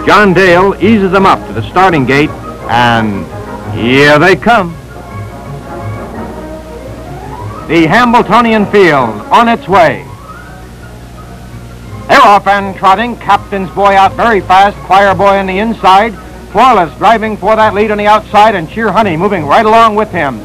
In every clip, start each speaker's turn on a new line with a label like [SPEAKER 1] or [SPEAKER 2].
[SPEAKER 1] John Dale eases them up to the starting gate, and here they come. The Hambletonian field on its way. They're off and trotting. Captain's boy out very fast. Choir boy on the inside. Florlis driving for that lead on the outside, and Cheer Honey moving right along with him.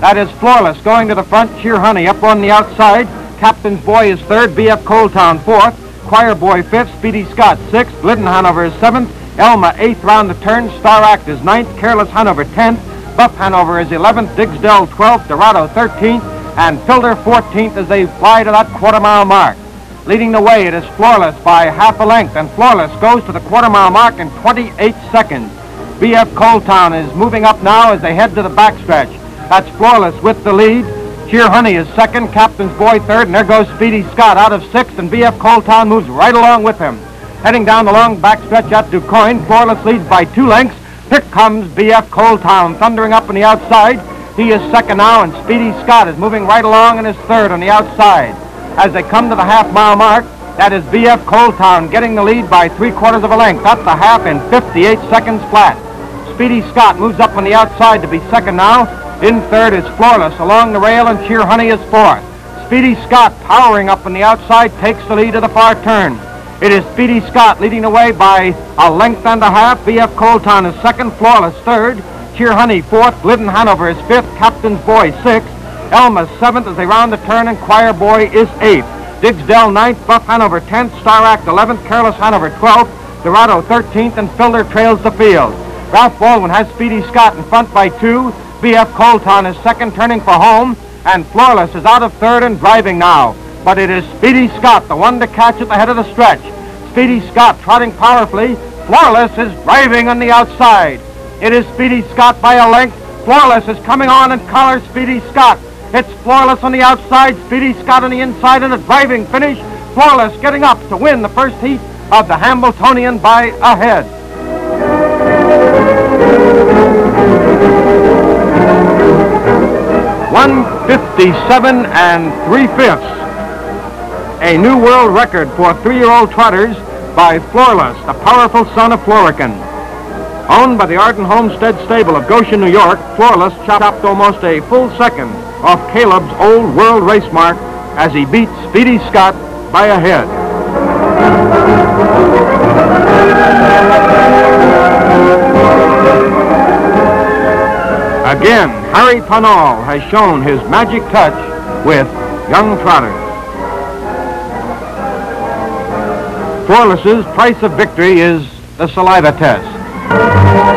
[SPEAKER 1] That is Florlis going to the front. Cheer Honey up on the outside. Captain's boy is third. B.F. Coaltown fourth. Choir boy fifth. Speedy Scot sixth. Glidden Hanover is seventh. Elma eighth round the turn. Star Act is ninth. Careless Hanover 10th. Buff Hanover is 11th. Digsdale 12th. Dorado 13th. And Filter 14th as they fly to that quarter-mile mark. Leading the way, it is Florlis by half a length, and Florlis goes to the quarter-mile mark in 28 seconds. B.F. Coaltown is moving up now as they head to the backstretch. That's Florlis with the lead. Cheer Honey is second, Captain's boy third, and there goes Speedy Scot out of sixth, and B.F. Coaltown moves right along with him. Heading down the long backstretch at DuQuoin, Florlis leads by 2 lengths. Here comes B.F. Coaltown thundering up on the outside. He is second now, and Speedy Scot is moving right along and is third on the outside. As they come to the half-mile mark, that is B.F. Coaltown getting the lead by 3/4 of a length. That's the half in 58 seconds flat. Speedy Scot moves up on the outside to be second now. In third is Florlis along the rail, and Cheer Honey is fourth. Speedy Scot powering up on the outside takes the lead to the far turn. It is Speedy Scot leading the way by a length and a half. B.F. Coaltown is second, Florlis third. Cheer Honey fourth. Glidden Hanover is fifth. Captain's boy sixth. Elma's seventh as they round the turn, and Choir boy is eighth. Digsdale ninth. Buff Hanover 10th. Star Act 11th. Careless Hanover 12th. Dorado 13th, and Filter trails the field. Ralph Baldwin has Speedy Scot in front by 2. B.F. Coaltown is second, turning for home, and Florlis is out of third and driving now. But it is Speedy Scot, the one to catch at the head of the stretch. Speedy Scot trotting powerfully. Florlis is driving on the outside. It is Speedy Scot by a length. Florlis is coming on and collars Speedy Scot. It's Florlis on the outside, Speedy Scot on the inside, and a driving finish. Florlis getting up to win the first heat of the Hambletonian by a head. (1:57 3/5). A new world record for 3-year-old trotters by Florlis, the powerful son of Florican. Owned by the Arden Homestead Stable of Goshen, New York, Florlis chopped almost a full second off Caleb's old world race mark as he beat Speedy Scot by a head. Again, Harry Panol has shown his magic touch with young trotters. Florlis's price of victory is the saliva test.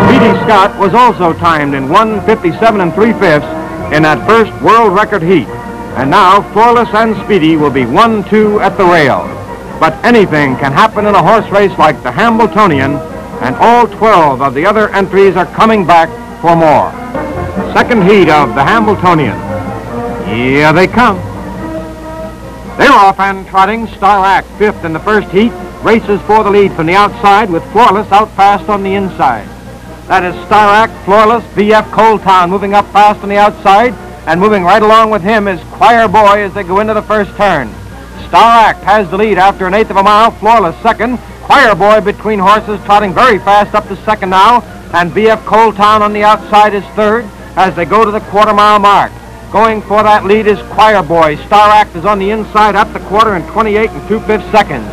[SPEAKER 1] Speedy Scot was also timed in 1:57 3/5 in that first world record heat. And now Florlis and Speedy will be 1-2 at the rail. But anything can happen in a horse race like the Hambletonian, and all 12 of the other entries are coming back for more. Second heat of the Hambletonian. Here they come. They're off and trotting. Star Act fifth in the first heat. Races for the lead from the outside with Florlis out fast on the inside. That is Star Act, Florlis, B.F. Coaltown moving up fast on the outside, and moving right along with him is Choir Boy as they go into the first turn. Star Act has the lead after 1/8 of a mile. Florlis second. Choir Boy between horses trotting very fast up to second now, and B.F. Coaltown on the outside is third as they go to the quarter-mile mark. Going for that lead is Choir Boy. Star Act is on the inside at the quarter in 28 2/5 seconds.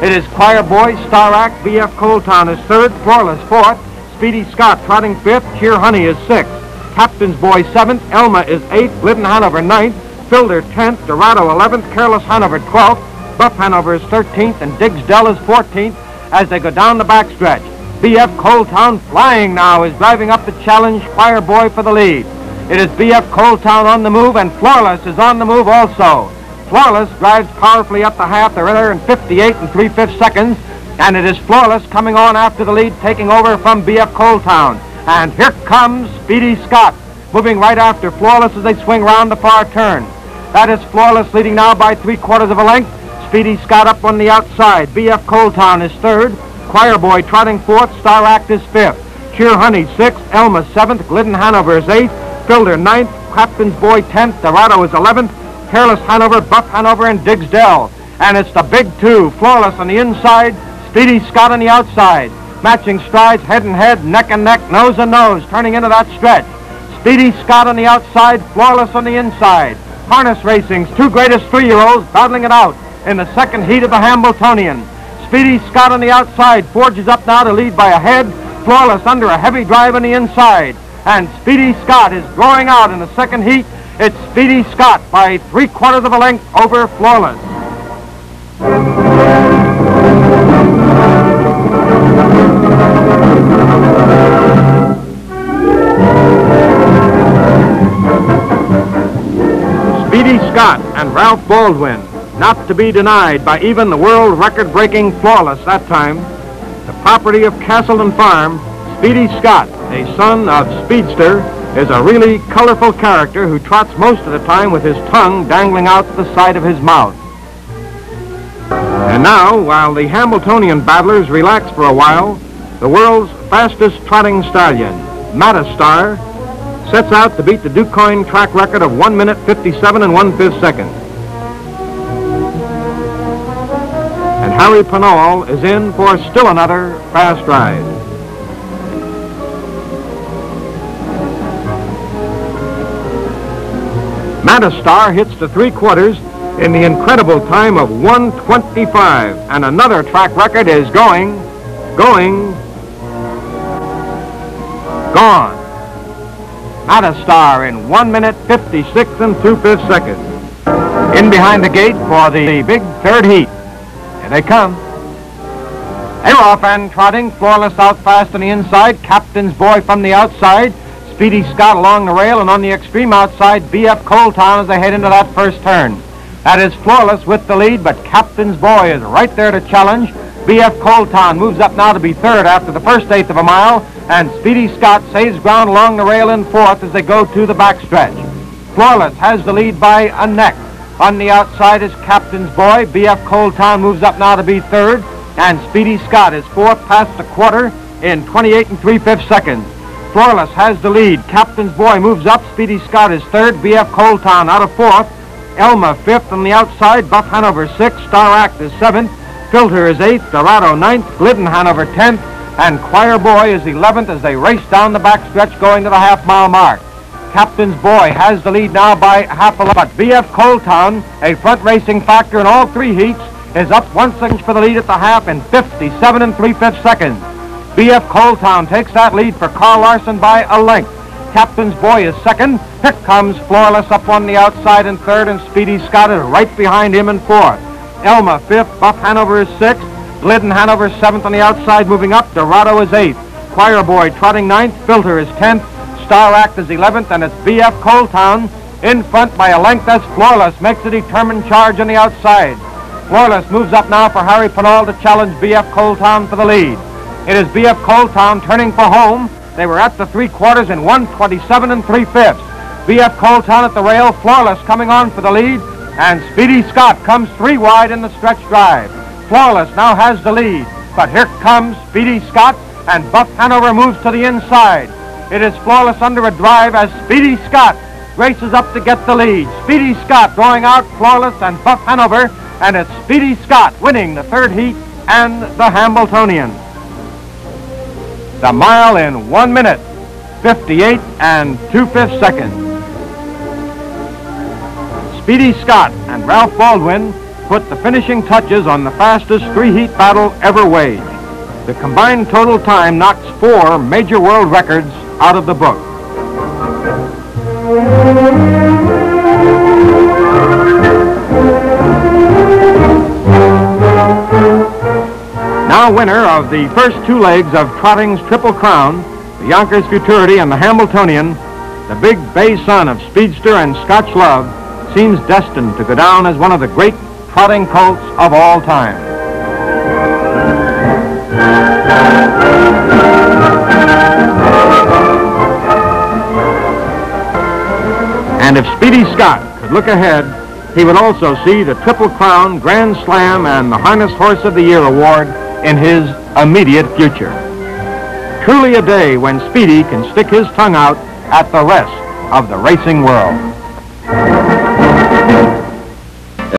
[SPEAKER 1] It is Choir Boy, Star Act, B.F. Coaltown is third, Florlis fourth, Speedy Scot trotting fifth, Cheer Honey is sixth, Captain's Boy seventh, Elma is eighth, Glidden Hanover ninth, Filter 10th, Dorado 11th, Careless Hanover 12th, Buff Hanover is 13th, and Digsdale is 14th as they go down the backstretch. B.F. Coaltown flying now is driving up to challenge Choir Boy for the lead. It is B.F. Coaltown on the move, and Florlis is on the move also. Florlis drives powerfully up the half. They're there in 58 3/5 seconds, and it is Florlis coming on after the lead, taking over from B.F. Coaltown. And here comes Speedy Scot, moving right after Florlis as they swing round the far turn. That is Florlis leading now by 3/4 of a length. Speedy Scot up on the outside. B.F. Coaltown is third. Choir Boy trotting fourth. Star Act is fifth. Cheer Honey sixth. Elma seventh. Glidden Hanover is eighth. Filter ninth. Captain's Boy 10th. Dorado is 11th. Careless Hanover, Buff Hanover, and Digsdale And it's the big two, Florlis on the inside, Speedy Scot on the outside. Matching strides, head and head, neck and neck, nose and nose, turning into that stretch. Speedy Scot on the outside, Florlis on the inside. Harness racing's two greatest three-year-olds battling it out in the second heat of the Hambletonian. Speedy Scot on the outside forges up now to lead by a head. Florlis under a heavy drive on the inside. And Speedy Scot is drawing out in the second heat. It's Speedy Scot by 3/4 of a length over Florlis. Speedy Scot and Ralph Baldwin, not to be denied by even the world record-breaking Florlis that time. The property of Castleton Farm, Speedy Scot, a son of Speedster, is a really colorful character who trots most of the time with his tongue dangling out the side of his mouth. And now, while the Hambletonian battlers relax for a while, the world's fastest trotting stallion, Matastar, sets out to beat the DuQuoin track record of 1 minute 57 1/5 seconds. And Harry Pinole is in for still another fast ride. Matastar hits the 3/4 in the incredible time of 1:25, and another track record is gone. Matastar in 1 minute 56 2/5 seconds. In behind the gate for the big third heat. Here they come. They're off and trotting. Florlis out fast on the inside. Captain's Boy from the outside. Speedy Scot along the rail, and on the extreme outside, B.F. Coletown as they head into that first turn. That is Florlis with the lead, but Captain's Boy is right there to challenge. B.F. Coletown moves up now to be third after the first eighth of a mile, and Speedy Scot saves ground along the rail in fourth as they go to the backstretch. Florlis has the lead by a neck. On the outside is Captain's Boy. B.F. Coletown moves up now to be third, and Speedy Scot is fourth past the quarter in 28 3/5 seconds. Florlis has the lead. Captain's Boy moves up. Speedy Scot is third. B.F. Coletown out of fourth. Elma fifth on the outside. Buff Hanover sixth. Star Act is seventh. Filter is eighth. Dorado ninth. Glidden Hanover 10th. And Choir Boy is 11th as they race down the backstretch going to the half-mile mark. Captain's Boy has the lead now by half a length. But B.F. Coletown, a front racing factor in all three heats, is up 1 second for the lead at the half in 57 3/5 seconds. B.F. Coletown takes that lead for Carl Larson by a length. Captain's Boy is second. Here comes Florlis up on the outside in third, and Speedy Scot is right behind him in fourth. Elma fifth. Buff Hanover is sixth. Glidden Hanover seventh on the outside moving up. Dorado is eighth. Choir Boy trotting ninth. Filter is 10th. Star Act is 11th, and it's B.F. Coletown in front by a length as Florlis makes a determined charge on the outside. Florlis moves up now for Harry Pinole to challenge B.F. Coletown for the lead. It is B.F. Coletown turning for home. They were at the 3/4 in 1:27 3/5. B.F. Coletown at the rail. Florlis coming on for the lead, and Speedy Scot comes 3 wide in the stretch drive. Florlis now has the lead, but here comes Speedy Scot, and Buff Hanover moves to the inside. It is Florlis under a drive as Speedy Scot races up to get the lead. Speedy Scot drawing out Florlis and Buff Hanover, and it's Speedy Scot winning the third heat and the Hambletonian. The mile in 1 minute, 58 2/5 seconds. Speedy Scot and Ralph Baldwin put the finishing touches on the fastest three-heat battle ever waged. The combined total time knocks 4 major world records out of the book. Now winner of the first 2 legs of trotting's Triple Crown, the Yonkers Futurity and the Hambletonian, the big bay son of Speedster and Scotch Love, seems destined to go down as one of the great trotting colts of all time. And if Speedy Scot could look ahead, he would also see the Triple Crown, Grand Slam, and the Harness Horse of the Year award in his immediate future. Truly a day when Speedy can stick his tongue out at the rest of the racing world.